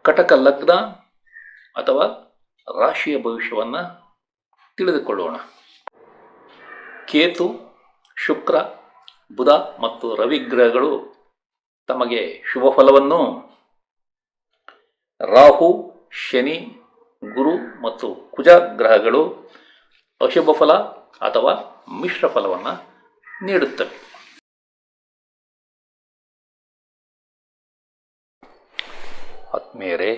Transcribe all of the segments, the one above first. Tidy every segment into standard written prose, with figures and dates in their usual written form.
ಕಟಕ ಲಗ್ನ ಅಥವಾ ರಾಶಿಯ ಭವಿಷ್ಯವನ್ನು ತಿಳಿದುಕೊಳ್ಳೋಣ. ಕೇತು, ಶುಕ್ರ, ಬುಧ ಮತ್ತು ರವಿ ಗ್ರಹಗಳು ತಮಗೆ ಶುಭ ಫಲವನ್ನು, ರಾಹು, ಶನಿ, ಗುರು ಮತ್ತು ಕುಜ ಗ್ರಹಗಳು ಅಶುಭ ಫಲ ಅಥವಾ ಮಿಶ್ರ ಫಲವನ್ನು ನೀಡುತ್ತವೆ. ಆತ್ಮೀಯರೇ,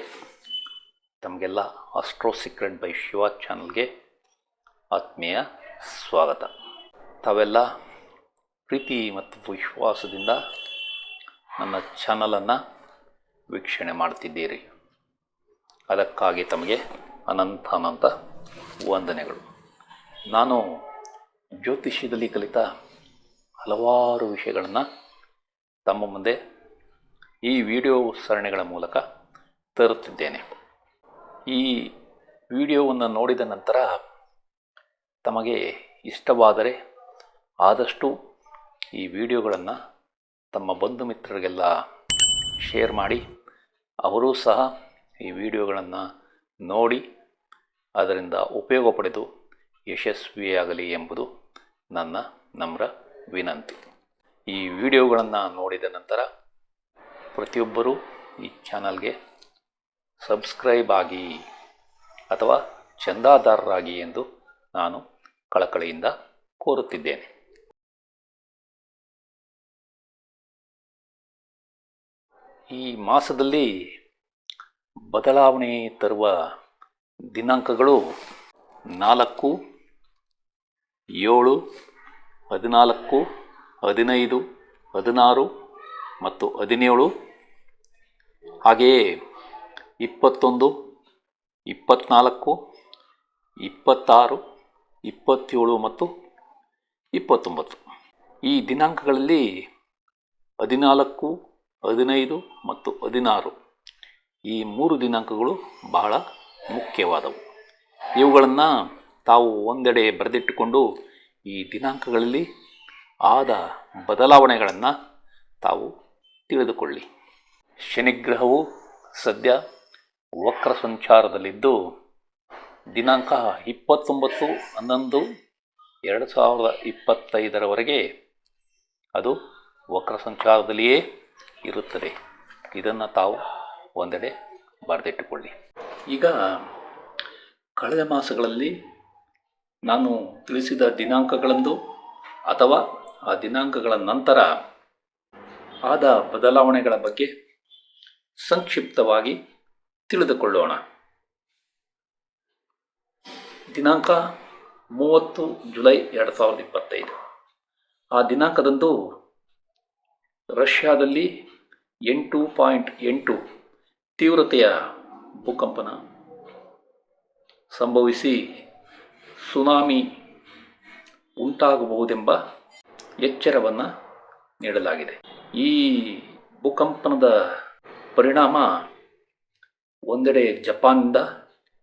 ತಮಗೆಲ್ಲ ಆಸ್ಟ್ರೋ ಸೀಕ್ರೆಟ್ ಬೈ ಶಿವ ಚಾನಲ್ಗೆ ಆತ್ಮೀಯ ಸ್ವಾಗತ. ತಾವೆಲ್ಲ ಪ್ರೀತಿ ಮತ್ತು ವಿಶ್ವಾಸದಿಂದ ನನ್ನ ಚಾನಲನ್ನು ವೀಕ್ಷಣೆ ಮಾಡ್ತಿದ್ದೀರಿ. ಅದಕ್ಕಾಗಿ ತಮಗೆ ಅನಂತ ವಂದನೆಗಳು. ನಾನು ಜ್ಯೋತಿಷ್ಯದಲ್ಲಿ ಕಲಿತ ಹಲವಾರು ವಿಷಯಗಳನ್ನು ತಮ್ಮ ಮುಂದೆ ಈ ವಿಡಿಯೋ ಸರಣಿಗಳ ಮೂಲಕ ತರುತ್ತಿದ್ದೇನೆ. ಈ ವಿಡಿಯೋವನ್ನು ನೋಡಿದ ನಂತರ ತಮಗೆ ಇಷ್ಟವಾದರೆ ಆದಷ್ಟು ಈ ವಿಡಿಯೋಗಳನ್ನು ತಮ್ಮ ಬಂಧು ಮಿತ್ರರಿಗೆಲ್ಲ ಶೇರ್ ಮಾಡಿ, ಅವರೂ ಸಹ ಈ ವಿಡಿಯೋಗಳನ್ನು ನೋಡಿ ಅದರಿಂದ ಉಪಯೋಗ ಪಡೆದು ಯಶಸ್ವಿಯಾಗಲಿ ಎಂಬುದು ನನ್ನ ನಮ್ರ ವಿನಂತಿ. ಈ ವಿಡಿಯೋಗಳನ್ನು ನೋಡಿದ ನಂತರ ಪ್ರತಿಯೊಬ್ಬರೂ ಈ ಚಾನಲ್ಗೆ ಸಬ್ಸ್ಕ್ರೈಬ್ ಆಗಿ ಅಥವಾ ಚಂದಾದಾರರಾಗಿ ಎಂದು ನಾನು ಕಳಕಳಿಯಿಂದ ಕೋರುತ್ತಿದ್ದೇನೆ. ಈ ಮಾಸದಲ್ಲಿ ಬದಲಾವಣೆ ತರುವ ದಿನಾಂಕಗಳು 4, 7, 14, 15, 16 ಮತ್ತು 17, ಹಾಗೆಯೇ 21, 24, 26, 27 ಮತ್ತು 29. ಈ ದಿನಾಂಕಗಳಲ್ಲಿ 14, 15 ಮತ್ತು 16 ಈ 3 ದಿನಾಂಕಗಳು ಬಹಳ ಮುಖ್ಯವಾದವು. ಇವುಗಳನ್ನು ತಾವು ಒಂದೆಡೆ ಬರೆದಿಟ್ಟುಕೊಂಡು ಈ ದಿನಾಂಕಗಳಲ್ಲಿ ಆದ ಬದಲಾವಣೆಗಳನ್ನು ತಾವು ತಿಳಿದುಕೊಳ್ಳಿ. ಶನಿಗ್ರಹವು ಸದ್ಯ ವಕ್ರ ಸಂಚಾರದಲ್ಲಿದ್ದು ದಿನಾಂಕ 29/11/2025 ಅದು ವಕ್ರ ಸಂಚಾರದಲ್ಲಿಯೇ ಇರುತ್ತದೆ. ಇದನ್ನು ತಾವು ಒಂದೆಡೆ ಬರೆದಿಟ್ಟುಕೊಳ್ಳಿ. ಈಗ ಕಳೆದ ಮಾಸಗಳಲ್ಲಿ ನಾನು ತಿಳಿಸಿದ ದಿನಾಂಕಗಳಂದು ಅಥವಾ ಆ ದಿನಾಂಕಗಳ ನಂತರ ಆದ ಬದಲಾವಣೆಗಳ ಬಗ್ಗೆ ಸಂಕ್ಷಿಪ್ತವಾಗಿ ತಿಳಿದುಕೊಳ್ಳೋಣ. ದಿನಾಂಕ 30 ಜುಲೈ 2025 ಆ ದಿನಾಂಕದಂದು ರಷ್ಯಾದಲ್ಲಿ 8.8 ತೀವ್ರತೆಯ ಭೂಕಂಪನ ಸಂಭವಿಸಿ ಸುನಾಮಿ ಉಂಟಾಗಬಹುದೆಂಬ ಎಚ್ಚರವನ್ನು ನೀಡಲಾಗಿದೆ. ಈ ಭೂಕಂಪನದ ಪರಿಣಾಮ ಒಂದೆಡೆ ಜಪಾನ್ನಿಂದ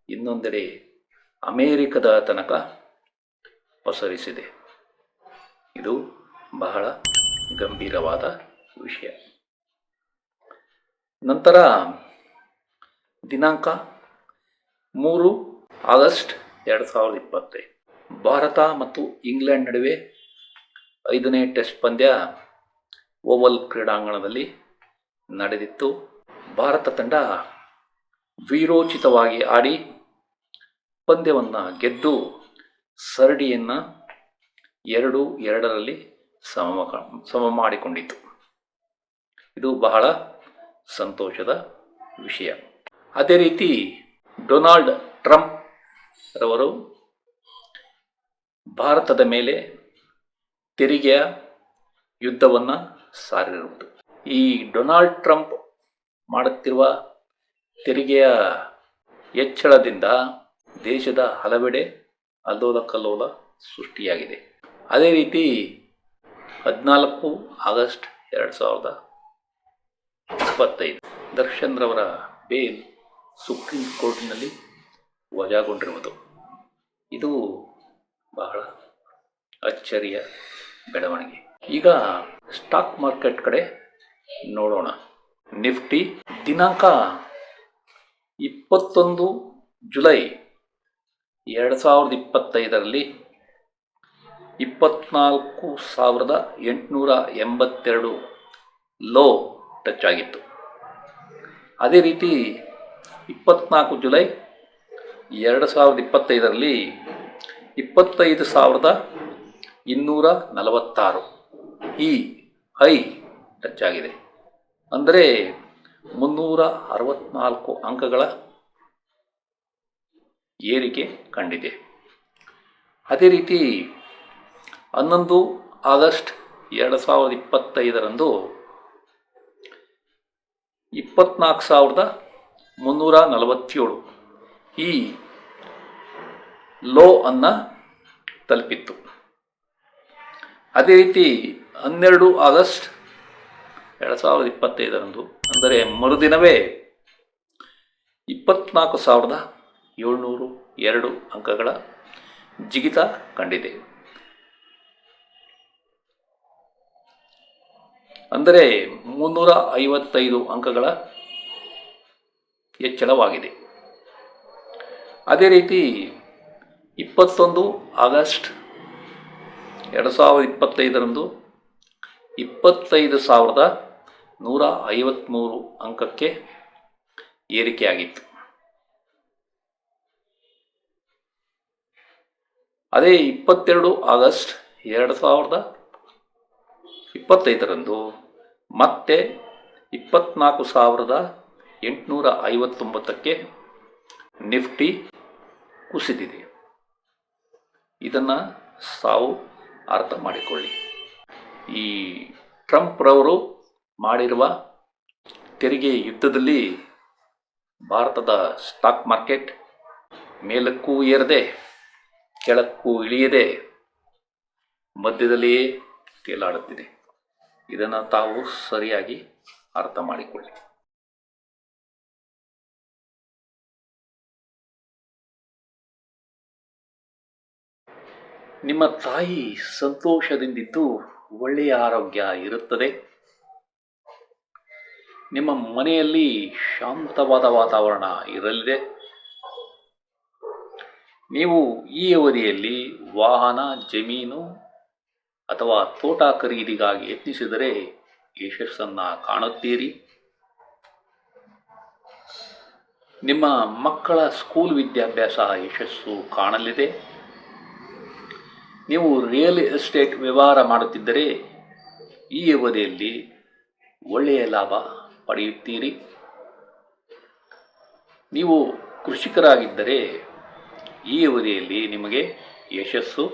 ಇನ್ನೊಂದೆಡೆ ಅಮೇರಿಕದ ತನಕ ಪಸರಿಸಿದೆ. ಇದು ಬಹಳ ಗಂಭೀರವಾದ ವಿಷಯ. ನಂತರ ದಿನಾಂಕ 3 ಆಗಸ್ಟ್ 2025 ಭಾರತ ಮತ್ತು ಇಂಗ್ಲೆಂಡ್ ನಡುವೆ 5ನೇ ಟೆಸ್ಟ್ ಪಂದ್ಯ ಓವಲ್ ಕ್ರೀಡಾಂಗಣದಲ್ಲಿ ನಡೆದಿತ್ತು. ಭಾರತ ತಂಡ ವೀರೋಚಿತವಾಗಿ ಆಡಿ ಪಂದ್ಯವನ್ನು ಗೆದ್ದು ಸರಣಿಯನ್ನು 2-2ರಲ್ಲಿ ಸಮ ಮಾಡಿಕೊಂಡಿತು. ಇದು ಬಹಳ ಸಂತೋಷದ ವಿಷಯ. ಅದೇ ರೀತಿ ಡೊನಾಲ್ಡ್ ಟ್ರಂಪ್ ರವರು ಭಾರತದ ಮೇಲೆ ತೆರಿಗೆಯ ಯುದ್ಧವನ್ನು ಸಾರಿರುವುದು. ಈ ಡೊನಾಲ್ಡ್ ಟ್ರಂಪ್ ಮಾಡುತ್ತಿರುವ ತೆರಿಗೆಯ ಹೆಚ್ಚಳದಿಂದ ದೇಶದ ಹಲವೆಡೆ ಅಲ್ಲೋಲ ಕಲ್ಲೋಲ ಸೃಷ್ಟಿಯಾಗಿದೆ. ಅದೇ ರೀತಿ 14 ಆಗಸ್ಟ್ 2025 ದರ್ಶನ್ ರವರ ಬೇಲ್ ಸುಪ್ರೀಂ ಕೋರ್ಟ್ನಲ್ಲಿ ವಜಾಗೊಂಡಿರುವುದು ಇದು ಬಹಳ ಅಚ್ಚರಿಯ ಬೆಳವಣಿಗೆ. ಈಗ ಸ್ಟಾಕ್ ಮಾರ್ಕೆಟ್ ಕಡೆ ನೋಡೋಣ. ನಿಫ್ಟಿ ದಿನಾಂಕ 21 ಜುಲೈ 2025ರಲ್ಲಿ 24,882 ಲೋ ಟಚ್ ಆಗಿತ್ತು. ಅದೇ ರೀತಿ 24 ಜುಲೈ 2025ರಲ್ಲಿ 25,246 ಈ ಹೈ ಟಚ್ ಆಗಿದೆ. ಅಂದರೆ 364 ಅಂಕಗಳ ಏರಿಕೆ ಕಂಡಿದೆ. ಅದೇ ರೀತಿ 11 ಆಗಸ್ಟ್ 2025ರಂದು 24,347 ಈ ಲೋ ಅನ್ನು ತಲುಪಿತ್ತು. ಅದೇ ರೀತಿ 12 ಆಗಸ್ಟ್ 2025ರಂದು ಅಂದರೆ ಮರುದಿನವೇ 24,702 ಅಂಕಗಳ ಜಿಗಿತ ಕಂಡಿದೆ. ಅಂದರೆ 355 ಅಂಕಗಳ ಹೆಚ್ಚಳವಾಗಿದೆ. ಅದೇ ರೀತಿ 21 ಆಗಸ್ಟ್ 2025ರಂದು 25,153 ಅಂಕಕ್ಕೆ ಏರಿಕೆಯಾಗಿತ್ತು. ಅದೇ 22 ಆಗಸ್ಟ್ 2025ರಂದು ಮತ್ತೆ 24,859ಕ್ಕೆ ನಿಫ್ಟಿ ಕುಸಿದಿದೆ. ಇದನ್ನು ಸಾವು ಅರ್ಥ ಮಾಡಿಕೊಳ್ಳಿ. ಈ ಟ್ರಂಪ್ ರವರು ಮಾಡಿರುವ ತೆರಿಗೆ ಯುದ್ಧದಲ್ಲಿ ಭಾರತದ ಸ್ಟಾಕ್ ಮಾರ್ಕೆಟ್ ಮೇಲಕ್ಕೂ ಏರದೆ ಕೆಳಕ್ಕೂ ಇಳಿಯದೆ ಮಧ್ಯದಲ್ಲಿಯೇ ತೇಲಾಡುತ್ತಿದೆ. ಇದನ್ನು ತಾವು ಸರಿಯಾಗಿ ಅರ್ಥ ಮಾಡಿಕೊಳ್ಳಿ. ನಿಮ್ಮ ತಾಯಿ ಸಂತೋಷದಿಂದಿದ್ದು ಒಳ್ಳೆಯ ಆರೋಗ್ಯ ಇರುತ್ತದೆ. ನಿಮ್ಮ ಮನೆಯಲ್ಲಿ ಶಾಂತವಾದ ವಾತಾವರಣ ಇರಲಿದೆ. ನೀವು ಈ ಅವಧಿಯಲ್ಲಿ ವಾಹನ, ಜಮೀನು ಅಥವಾ ತೋಟ ಖರೀದಿಗಾಗಿ ಯತ್ನಿಸಿದರೆ ಯಶಸ್ಸನ್ನು ಕಾಣುತ್ತೀರಿ. ನಿಮ್ಮ ಮಕ್ಕಳ ಸ್ಕೂಲ್ ವಿದ್ಯಾಭ್ಯಾಸ ಯಶಸ್ಸು ಕಾಣಲಿದೆ. ನೀವು ರಿಯಲ್ ಎಸ್ಟೇಟ್ ವ್ಯವಹಾರ ಮಾಡುತ್ತಿದ್ದರೆ ಈ ಅವಧಿಯಲ್ಲಿ ಒಳ್ಳೆಯ ಲಾಭ ಪಡೆಯುತ್ತೀರಿ. ನೀವು ಕೃಷಿಕರಾಗಿದ್ದರೆ ಈ ಅವಧಿಯಲ್ಲಿ ನಿಮಗೆ ಯಶಸ್ಸು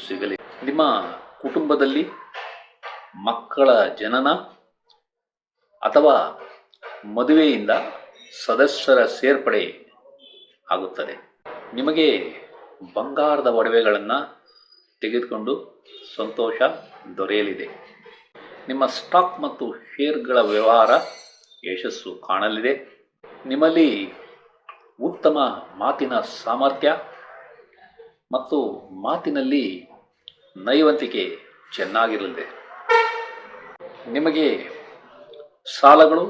ಸಿಗಲಿದೆ. ನಿಮ್ಮ ಕುಟುಂಬದಲ್ಲಿ ಮಕ್ಕಳ ಜನನ ಅಥವಾ ಮದುವೆಯಿಂದ ಸದಸ್ಯರ ಸೇರ್ಪಡೆ ಆಗುತ್ತದೆ. ನಿಮಗೆ ಬಂಗಾರದ ಒಡವೆಗಳನ್ನು ತೆಗೆದುಕೊಂಡು ಸಂತೋಷ ದೊರೆಯಲಿದೆ. ನಿಮ್ಮ ಸ್ಟಾಕ್ ಮತ್ತು ಶೇರ್ಗಳ ವ್ಯವಹಾರ ಯಶಸ್ಸು ಕಾಣಲಿದೆ. ನಿಮ್ಮಲ್ಲಿ ಉತ್ತಮ ಮಾತಿನ ಸಾಮರ್ಥ್ಯ ಮತ್ತು ಮಾತಿನಲ್ಲಿ ನೈವಂತಿಕೆ ಚೆನ್ನಾಗಿರಲಿದೆ. ನಿಮಗೆ ಸಾಲಗಳು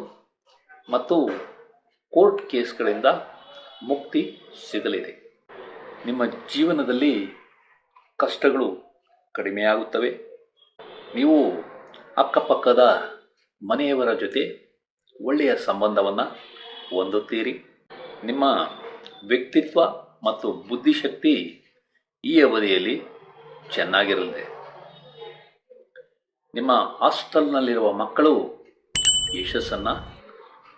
ಮತ್ತು ಕೋರ್ಟ್ ಕೇಸ್ಗಳಿಂದ ಮುಕ್ತಿ ಸಿಗಲಿದೆ. ನಿಮ್ಮ ಜೀವನದಲ್ಲಿ ಕಷ್ಟಗಳು ಕಡಿಮೆಯಾಗುತ್ತವೆ. ನೀವು ಅಕ್ಕಪಕ್ಕದ ಮನೆಯವರ ಜೊತೆ ಒಳ್ಳೆಯ ಸಂಬಂಧವನ್ನು ಹೊಂದುತ್ತೀರಿ. ನಿಮ್ಮ ವ್ಯಕ್ತಿತ್ವ ಮತ್ತು ಬುದ್ಧಿಶಕ್ತಿ ಈ ಅವಧಿಯಲ್ಲಿ ಚೆನ್ನಾಗಿರಲಿದೆ. ನಿಮ್ಮ ಹಾಸ್ಟೆಲ್ನಲ್ಲಿರುವ ಮಕ್ಕಳು ಯಶಸ್ಸನ್ನು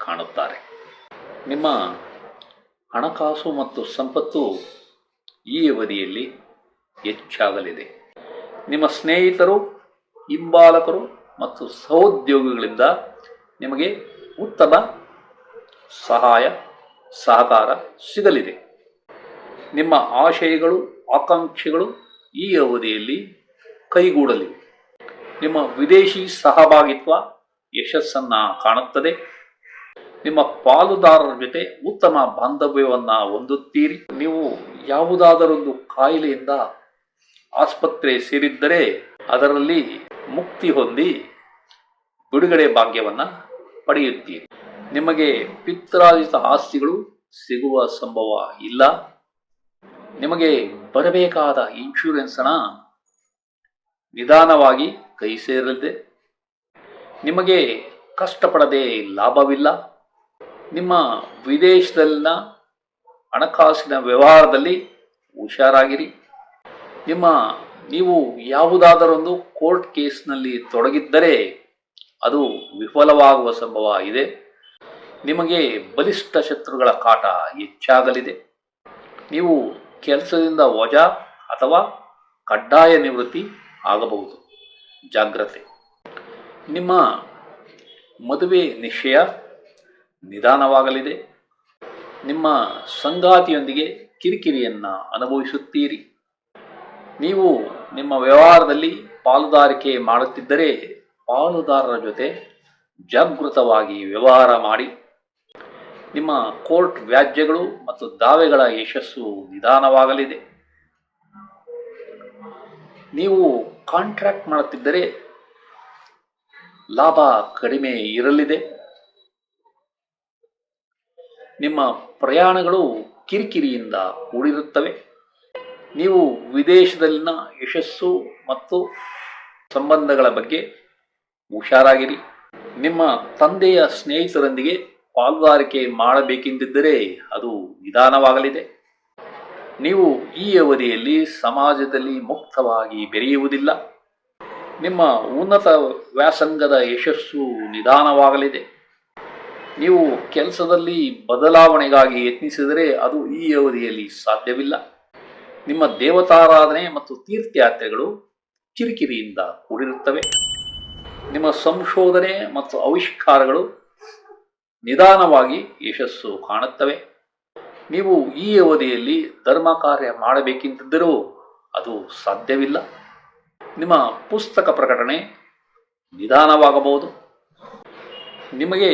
ಕಾಣುತ್ತಾರೆ. ನಿಮ್ಮ ಹಣಕಾಸು ಮತ್ತು ಸಂಪತ್ತು ಈ ಅವಧಿಯಲ್ಲಿ ಹೆಚ್ಚಾಗಲಿದೆ. ನಿಮ್ಮ ಸ್ನೇಹಿತರು, ಹಿಂಬಾಲಕರು ಮತ್ತು ಸಹೋದ್ಯೋಗಿಗಳಿಂದ ನಿಮಗೆ ಉತ್ತಮ ಸಹಕಾರ ಸಿಗಲಿದೆ. ನಿಮ್ಮ ಆಶಯಗಳು, ಆಕಾಂಕ್ಷೆಗಳು ಈ ಅವಧಿಯಲ್ಲಿ ಕೈಗೂಡಲಿವೆ. ನಿಮ್ಮ ವಿದೇಶಿ ಸಹಭಾಗಿತ್ವ ಯಶಸ್ಸನ್ನು ಕಾಣುತ್ತದೆ. ನಿಮ್ಮ ಪಾಲುದಾರರ ಜೊತೆ ಉತ್ತಮ ಬಾಂಧವ್ಯವನ್ನು ಹೊಂದುತ್ತೀರಿ. ನೀವು ಯಾವುದಾದರೊಂದು ಕಾಯಿಲೆಯಿಂದ ಆಸ್ಪತ್ರೆ ಸೇರಿದ್ದರೆ ಅದರಲ್ಲಿ ಮುಕ್ತಿ ಹೊಂದಿ ಬಿಡುಗಡೆ ಭಾಗ್ಯವನ್ನು ಪಡೆಯುತ್ತೀರಿ. ನಿಮಗೆ ಪಿತ್ರಾರ್ಜಿತ ಆಸ್ತಿಗಳು ಸಿಗುವ ಸಂಭವ ಇಲ್ಲ. ನಿಮಗೆ ಬರಬೇಕಾದ ಇನ್ಶೂರೆನ್ಸ್ ಹಣ ನಿಧಾನವಾಗಿ ಕೈ ಸೇರಲಿದೆ. ನಿಮಗೆ ಕಷ್ಟಪಡದೆ ಲಾಭವಿಲ್ಲ. ನಿಮ್ಮ ವಿದೇಶದಲ್ಲಿನ ಹಣಕಾಸಿನ ವ್ಯವಹಾರದಲ್ಲಿ ಹುಷಾರಾಗಿರಿ. ನೀವು ಯಾವುದಾದರೊಂದು ಕೋರ್ಟ್ ಕೇಸ್ನಲ್ಲಿ ತೊಡಗಿದ್ದರೆ ಅದು ವಿಫಲವಾಗುವ ಸಂಭವ ಇದೆ. ನಿಮಗೆ ಬಲಿಷ್ಠ ಶತ್ರುಗಳ ಕಾಟ ಹೆಚ್ಚಾಗಲಿದೆ. ನೀವು ಕೆಲಸದಿಂದ ವಜಾ ಅಥವಾ ಕಡ್ಡಾಯ ನಿವೃತ್ತಿ ಆಗಬಹುದು. ಜಾಗ್ರತೆ. ನಿಮ್ಮ ಮದುವೆ ನಿಶ್ಚಯ ನಿಧಾನವಾಗಲಿದೆ. ನಿಮ್ಮ ಸಂಗಾತಿಯೊಂದಿಗೆ ಕಿರಿಕಿರಿಯನ್ನು ಅನುಭವಿಸುತ್ತೀರಿ. ನೀವು ನಿಮ್ಮ ವ್ಯವಹಾರದಲ್ಲಿ ಪಾಲುದಾರಿಕೆ ಮಾಡುತ್ತಿದ್ದರೆ ಪಾಲುದಾರರ ಜೊತೆ ಜಾಗೃತವಾಗಿ ವ್ಯವಹಾರ ಮಾಡಿ. ನಿಮ್ಮ ಕೋರ್ಟ್ ವ್ಯಾಜ್ಯಗಳು ಮತ್ತು ದಾವೆಗಳ ಯಶಸ್ಸು ನಿಧಾನವಾಗಲಿದೆ. ನೀವು ಕಾಂಟ್ರಾಕ್ಟ್ ಮಾಡುತ್ತಿದ್ದರೆ ಲಾಭ ಕಡಿಮೆ ಇರಲಿದೆ. ನಿಮ್ಮ ಪ್ರಯಾಣಗಳು ಕಿರಿಕಿರಿಯಿಂದ ಕೂಡಿರುತ್ತವೆ. ನೀವು ವಿದೇಶದಲ್ಲಿನ ಯಶಸ್ಸು ಮತ್ತು ಸಂಬಂಧಗಳ ಬಗ್ಗೆ ಹುಷಾರಾಗಿರಿ. ನಿಮ್ಮ ತಂದೆಯ ಸ್ನೇಹಿತರೊಂದಿಗೆ ಪಾಲುದಾರಿಕೆ ಮಾಡಬೇಕೆಂದಿದ್ದರೆ ಅದು ನಿಧಾನವಾಗಲಿದೆ. ನೀವು ಈ ಅವಧಿಯಲ್ಲಿ ಸಮಾಜದಲ್ಲಿ ಮುಕ್ತವಾಗಿ ಬೆರೆಯುವುದಿಲ್ಲ. ನಿಮ್ಮ ಉನ್ನತ ವ್ಯಾಸಂಗದ ಯಶಸ್ಸು ನಿಧಾನವಾಗಲಿದೆ. ನೀವು ಕೆಲಸದಲ್ಲಿ ಬದಲಾವಣೆಗಾಗಿ ಯತ್ನಿಸಿದರೆ ಅದು ಈ ಅವಧಿಯಲ್ಲಿ ಸಾಧ್ಯವಿಲ್ಲ. ನಿಮ್ಮ ದೇವತಾರಾಧನೆ ಮತ್ತು ತೀರ್ಥಯಾತ್ರೆಗಳು ಕಿರಿಕಿರಿಯಿಂದ ಕೂಡಿರುತ್ತವೆ. ನಿಮ್ಮ ಸಂಶೋಧನೆ ಮತ್ತು ಆವಿಷ್ಕಾರಗಳು ನಿಧಾನವಾಗಿ ಯಶಸ್ಸು ಕಾಣುತ್ತವೆ. ನೀವು ಈ ಅವಧಿಯಲ್ಲಿ ಧರ್ಮ ಕಾರ್ಯ ಮಾಡಬೇಕೆಂದಿದ್ದರೂ ಅದು ಸಾಧ್ಯವಿಲ್ಲ. ನಿಮ್ಮ ಪುಸ್ತಕ ಪ್ರಕಟಣೆ ನಿಧಾನವಾಗಬಹುದು. ನಿಮಗೆ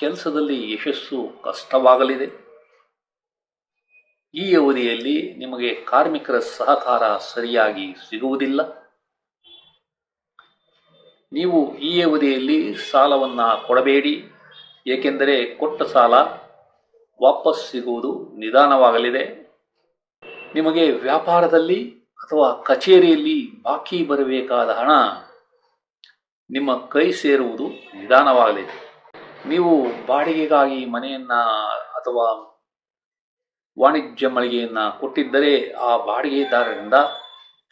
ಕೆಲಸದಲ್ಲಿ ಯಶಸ್ಸು ಕಷ್ಟವಾಗಲಿದೆ. ಈ ಅವಧಿಯಲ್ಲಿ ನಿಮಗೆ ಕಾರ್ಮಿಕರ ಸಹಕಾರ ಸರಿಯಾಗಿ ಸಿಗುವುದಿಲ್ಲ. ನೀವು ಈ ಅವಧಿಯಲ್ಲಿ ಸಾಲವನ್ನು ಕೊಡಬೇಡಿ, ಏಕೆಂದರೆ ಕೊಟ್ಟ ಸಾಲ ವಾಪಸ್ ಸಿಗುವುದು ನಿಧಾನವಾಗಲಿದೆ. ನಿಮಗೆ ವ್ಯಾಪಾರದಲ್ಲಿ ಅಥವಾ ಕಚೇರಿಯಲ್ಲಿ ಬಾಕಿ ಬರಬೇಕಾದ ಹಣ ನಿಮ್ಮ ಕೈ ಸೇರುವುದು ನಿಧಾನವಾಗಲಿದೆ. ನೀವು ಬಾಡಿಗೆಗಾಗಿ ಮನೆಯನ್ನು ಅಥವಾ ವಾಣಿಜ್ಯ ಮಳಿಗೆಯನ್ನು ಕೊಟ್ಟಿದ್ದರೆ ಆ ಬಾಡಿಗೆದಾರರಿಂದ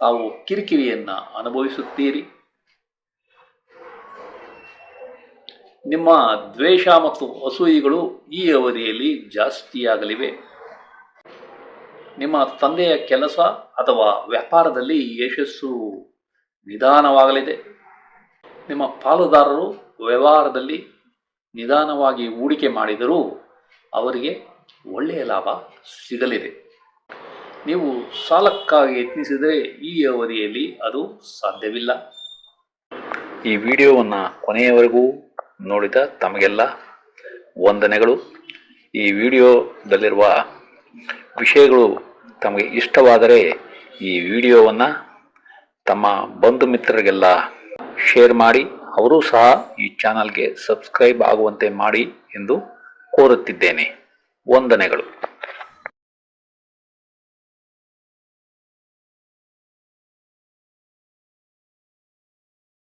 ತಾವು ಕಿರಿಕಿರಿಯನ್ನು ಅನುಭವಿಸುತ್ತೀರಿ. ನಿಮ್ಮ ದ್ವೇಷ ಮತ್ತು ಅಸೂಯೆಗಳು ಈ ಅವಧಿಯಲ್ಲಿ ಜಾಸ್ತಿಯಾಗಲಿವೆ. ನಿಮ್ಮ ತಂದೆಯ ಕೆಲಸ ಅಥವಾ ವ್ಯಾಪಾರದಲ್ಲಿ ಯಶಸ್ಸು ನಿಧಾನವಾಗಲಿದೆ. ನಿಮ್ಮ ಪಾಲುದಾರರು ವ್ಯವಹಾರದಲ್ಲಿ ನಿಧಾನವಾಗಿ ಹೂಡಿಕೆ ಮಾಡಿದರೂ ಅವರಿಗೆ ಒಳ್ಳೆಯ ಲಾಭ ಸಿಗಲಿದೆ. ನೀವು ಸಾಲಕ್ಕಾಗಿ ಯತ್ನಿಸಿದರೆ ಈ ಅವಧಿಯಲ್ಲಿ ಅದು ಸಾಧ್ಯವಿಲ್ಲ. ಈ ವಿಡಿಯೋವನ್ನು ಕೊನೆಯವರೆಗೂ ನೋಡಿದ ತಮಗೆಲ್ಲ ವಂದನೆಗಳು. ಈ ವಿಡಿಯೋದಲ್ಲಿರುವ ವಿಷಯಗಳು ತಮಗೆ ಇಷ್ಟವಾದರೆ ಈ ವಿಡಿಯೋವನ್ನು ತಮ್ಮ ಬಂಧು ಮಿತ್ರರಿಗೆಲ್ಲ ಶೇರ್ ಮಾಡಿ, ಅವರೂ ಸಹ ಈ ಚಾನಲ್ಗೆ ಸಬ್ಸ್ಕ್ರೈಬ್ ಆಗುವಂತೆ ಮಾಡಿ ಎಂದು ಕೋರುತ್ತಿದ್ದೇನೆ. ವಂದನೆಗಳು.